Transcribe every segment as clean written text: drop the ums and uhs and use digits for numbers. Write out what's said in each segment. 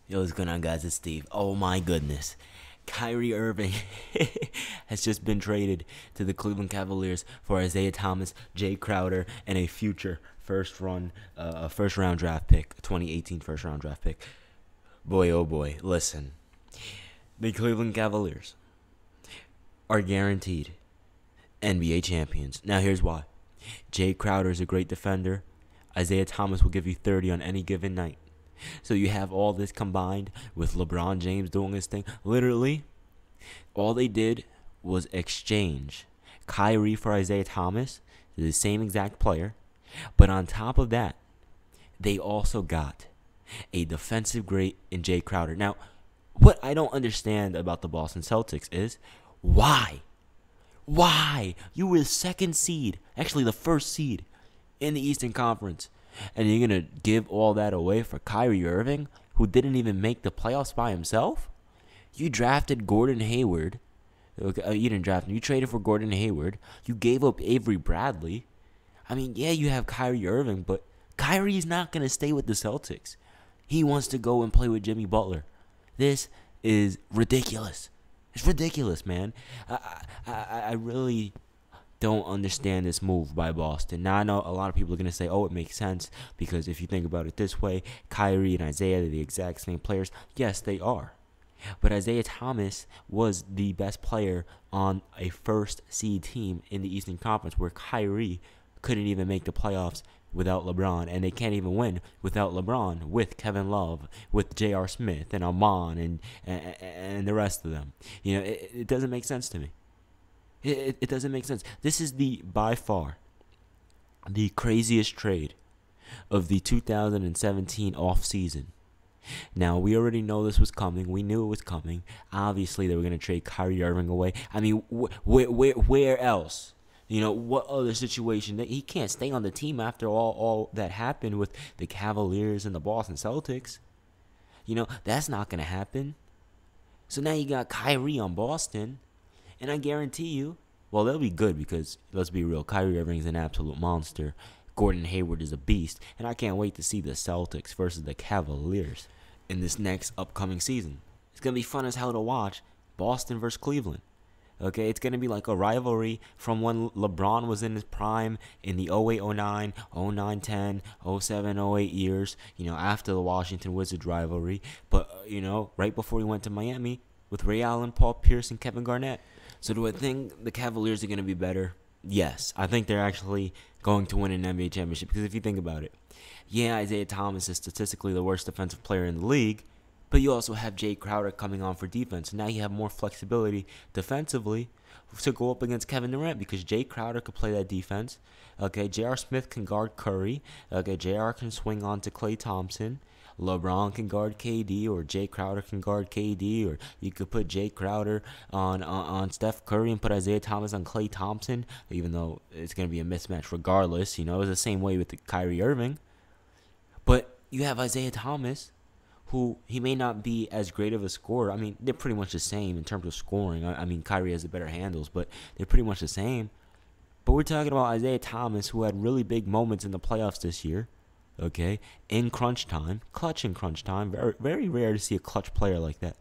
Yo, what's going on, guys? It's Steve. Oh my goodness. Kyrie Irving has just been traded to the Cleveland Cavaliers for Isaiah Thomas, Jay Crowder, and a future first round draft pick, 2018 first round draft pick. Boy, oh boy, listen. The Cleveland Cavaliers are guaranteed NBA champions. Now, here's why. Jay Crowder is a great defender. Isaiah Thomas will give you 30 on any given night. So you have all this combined with LeBron James doing his thing. Literally, all they did was exchange Kyrie for Isaiah Thomas, the same exact player. But on top of that, they also got a defensive great in Jay Crowder. Now, what I don't understand about the Boston Celtics is why? Why? You were the second seed, actually the first seed in the Eastern Conference. And you're going to give all that away for Kyrie Irving, who didn't even make the playoffs by himself? You drafted Gordon Hayward. Okay, you didn't draft him. You traded for Gordon Hayward. You gave up Avery Bradley. I mean, yeah, you have Kyrie Irving, but Kyrie's not going to stay with the Celtics. He wants to go and play with Jimmy Butler. This is ridiculous. It's ridiculous, man. I really don't understand this move by Boston. Now, I know a lot of people are going to say, oh, it makes sense, because if you think about it this way, Kyrie and Isaiah are the exact same players. Yes, they are. But Isaiah Thomas was the best player on a first seed team in the Eastern Conference, where Kyrie couldn't even make the playoffs without LeBron, and they can't even win without LeBron, with Kevin Love, with J.R. Smith and Amon and the rest of them. You know, it doesn't make sense to me. It doesn't make sense. This is by far the craziest trade of the 2017 offseason. Now, we already know this was coming. We knew it was coming. Obviously, they were going to trade Kyrie Irving away. I mean, where else? You know, what other situation? He can't stay on the team after all that happened with the Cavaliers and the Boston Celtics. You know, that's not going to happen. So now you got Kyrie on Boston. And I guarantee you, well, they'll be good because, let's be real, Kyrie Irving is an absolute monster. Gordon Hayward is a beast. And I can't wait to see the Celtics versus the Cavaliers in this next upcoming season. It's going to be fun as hell to watch. Boston versus Cleveland. Okay, it's going to be like a rivalry from when LeBron was in his prime in the 08-09, 09-10, 07-08 years, you know, after the Washington Wizards rivalry. But, you know, right before he went to Miami with Ray Allen, Paul Pierce, and Kevin Garnett. So do I think the Cavaliers are going to be better? Yes. I think they're actually going to win an NBA championship, because if you think about it, yeah, Isaiah Thomas is statistically the worst defensive player in the league, but you also have Jay Crowder coming on for defense. Now you have more flexibility defensively to go up against Kevin Durant, because Jay Crowder could play that defense. Okay, J.R. Smith can guard Curry. Okay, J.R. can swing on to Klay Thompson. LeBron can guard KD, or Jay Crowder can guard KD, or you could put Jay Crowder on Steph Curry and put Isaiah Thomas on Klay Thompson, even though it's going to be a mismatch regardless. You know, it's the same way with the Kyrie Irving. But you have Isaiah Thomas, who he may not be as great of a scorer. I mean, they're pretty much the same in terms of scoring. I mean, Kyrie has the better handles, but they're pretty much the same. But we're talking about Isaiah Thomas, who had really big moments in the playoffs this year. Okay, in crunch time, clutch in crunch time. Very, very rare to see a clutch player like that.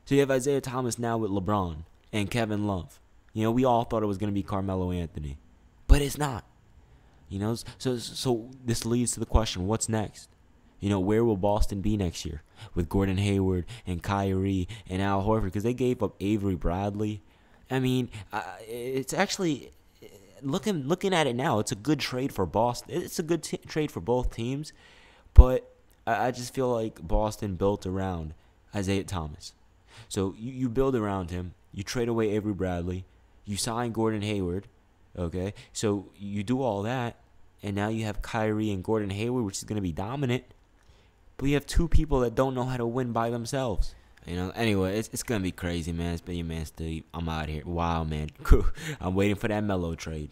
So you have Isaiah Thomas now with LeBron and Kevin Love. You know, we all thought it was going to be Carmelo Anthony, but it's not. You know, so this leads to the question: what's next? You know, where will Boston be next year with Gordon Hayward and Kyrie and Al Horford? Because they gave up Avery Bradley. I mean, it's actually, looking at it now, it's a good trade for Boston. It's a good trade for both teams, but I just feel like Boston built around Isaiah Thomas. So you build around him. You trade away Avery Bradley. You sign Gordon Hayward. Okay, so you do all that, and now you have Kyrie and Gordon Hayward, which is going to be dominant. But you have two people that don't know how to win by themselves. You know, anyway, it's going to be crazy, man. It's been your man, Steve. I'm out here. Wow, man. I'm waiting for that Melo trade.